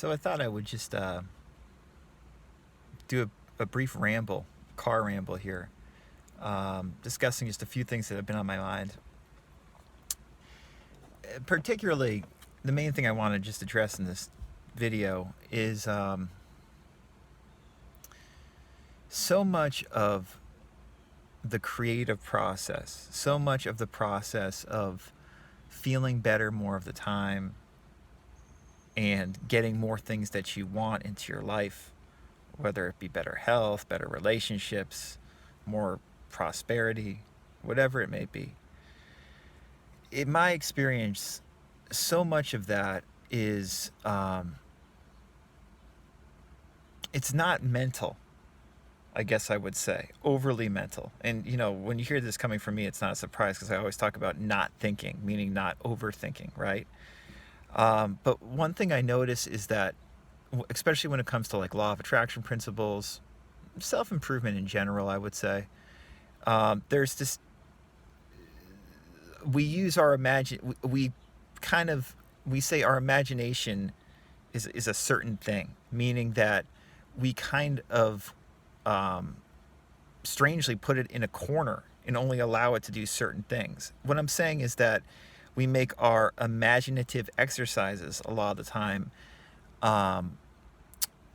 So I thought I would just do a brief ramble, car ramble here, discussing just a few things that have been on my mind. Particularly, the main thing I want to just address in this video is so much of the creative process, so much of the process of feeling better more of the time and getting more things that you want into your life, whether it be better health, better relationships, more prosperity, whatever it may be. In my experience, so much of that is it's not mental, I guess I would say, overly mental. And when you hear this coming from me, it's not a surprise because I always talk about not thinking, meaning not overthinking, right? But one thing I notice is that, especially when it comes to like law of attraction principles, self-improvement in general, I would say, there's this, we use our we kind of, we say our imagination is a certain thing, meaning that we kind of strangely put it in a corner and only allow it to do certain things. What I'm saying is that we make our imaginative exercises a lot of the time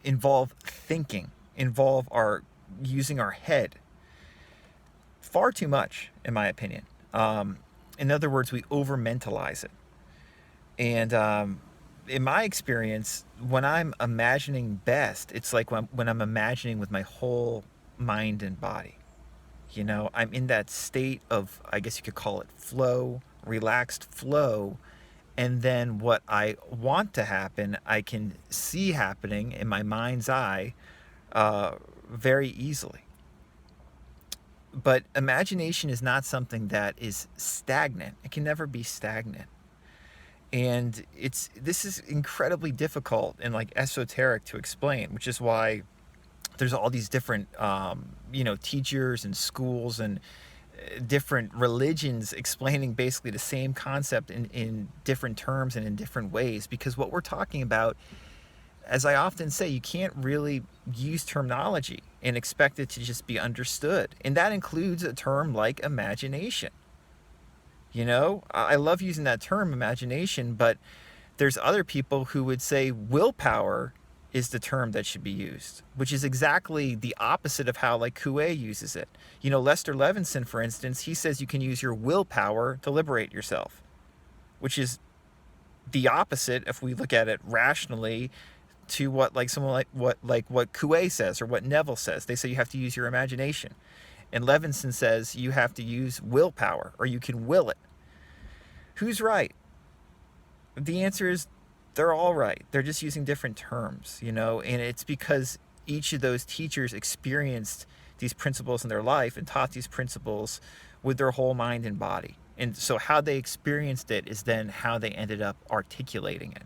involve thinking, involve our using our head far too much, in my opinion. In other words, we over mentalize it. And in my experience, when I'm imagining best, it's like when I'm imagining with my whole mind and body. I'm in that state of, I guess you could call it flow, relaxed flow. And then what I want to happen, I can see happening in my mind's eye very easily. But imagination is not something that is stagnant. It can never be stagnant. And this is incredibly difficult and like esoteric to explain, which is why there's all these different teachers and schools and different religions explaining basically the same concept in different terms and in different ways. Because what we're talking about, as I often say, you can't really use terminology and expect it to just be understood. And that includes a term like imagination. I love using that term, imagination, but there's other people who would say willpower is the term that should be used, which is exactly the opposite of how like Coué uses it. Lester Levinson, for instance, he says you can use your willpower to liberate yourself, which is the opposite if we look at it rationally to what like someone what Coué says or what Neville says. They say you have to use your imagination. And Levinson says you have to use willpower or you can will it. Who's right? The answer is they're all right. They're just using different terms, and it's because each of those teachers experienced these principles in their life and taught these principles with their whole mind and body. And so how they experienced it is then how they ended up articulating it,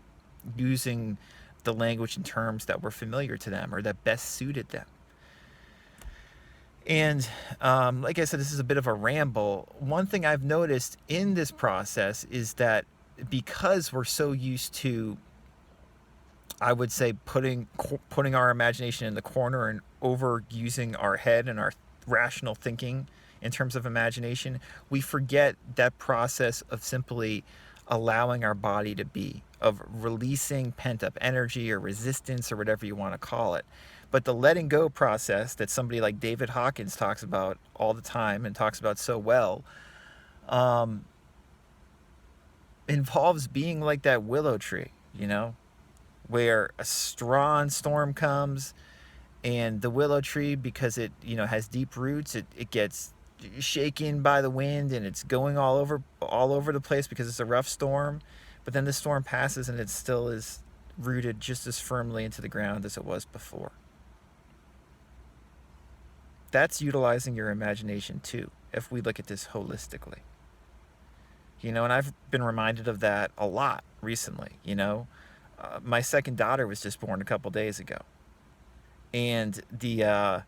using the language and terms that were familiar to them or that best suited them. And like I said, this is a bit of a ramble. One thing I've noticed in this process is that because we're so used to, I would say, putting our imagination in the corner and overusing our head and our rational thinking in terms of imagination, we forget that process of simply allowing our body to be, of releasing pent-up energy or resistance or whatever you want to call it. But the letting go process that somebody like David Hawkins talks about all the time and talks about so well involves being like that willow tree, where a strong storm comes and the willow tree, because it has deep roots, it gets shaken by the wind and it's going all over the place because it's a rough storm. But then the storm passes and it still is rooted just as firmly into the ground as it was before. That's utilizing your imagination too, if we look at this holistically. And I've been reminded of that a lot recently. My second daughter was just born a couple days ago. And the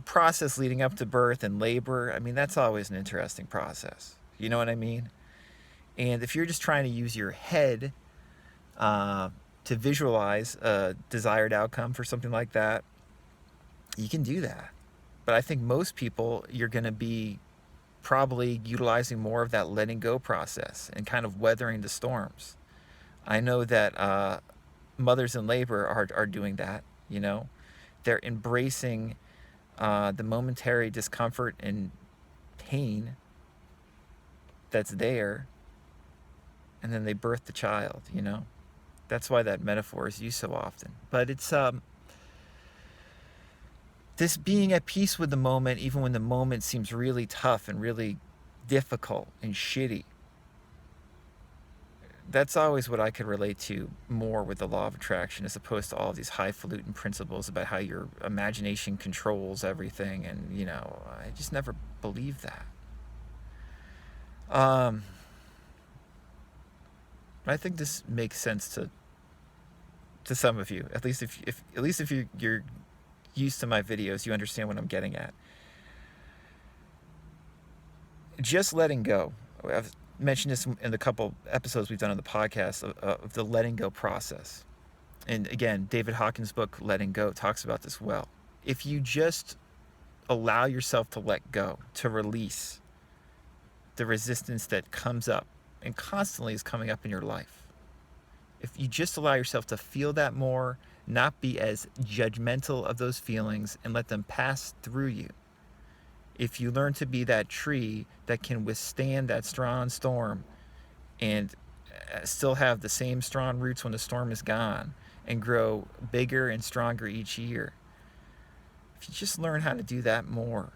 process leading up to birth and labor, that's always an interesting process. You know what I mean? And if you're just trying to use your head to to visualize a desired outcome for something like that, you can do that. But I think most people, you're going to be probably utilizing more of that letting go process and kind of weathering the storms. I know that mothers in labor are doing that, you know. They're embracing the momentary discomfort and pain that's there, and then they birth the child, you know. That's why that metaphor is used so often. But it's this being at peace with the moment, even when the moment seems really tough and really difficult and shitty. That's always what I could relate to more with the law of attraction, as opposed to all these highfalutin principles about how your imagination controls everything. And, you know, I just never believed that. I think this makes sense to some of you. At least if you're used to my videos, you understand what I'm getting at. Just letting go. I've mentioned this in the couple episodes we've done on the podcast of the letting go process. And again, David Hawkins' book, Letting Go, talks about this well. If you just allow yourself to let go, to release the resistance that comes up and constantly is coming up in your life, if you just allow yourself to feel that more, not be as judgmental of those feelings and let them pass through you, if you learn to be that tree that can withstand that strong storm and still have the same strong roots when the storm is gone and grow bigger and stronger each year, if you just learn how to do that more,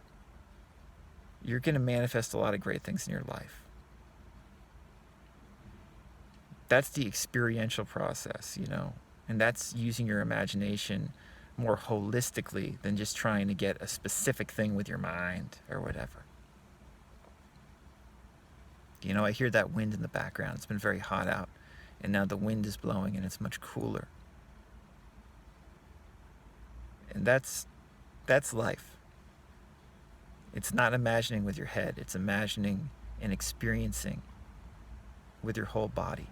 you're going to manifest a lot of great things in your life. That's the experiential process, you know, and that's using your imagination more holistically than just trying to get a specific thing with your mind or whatever. You know, I hear that wind in the background. It's been very hot out, and now the wind is blowing and it's much cooler. And that's life. It's not imagining with your head, it's imagining and experiencing with your whole body.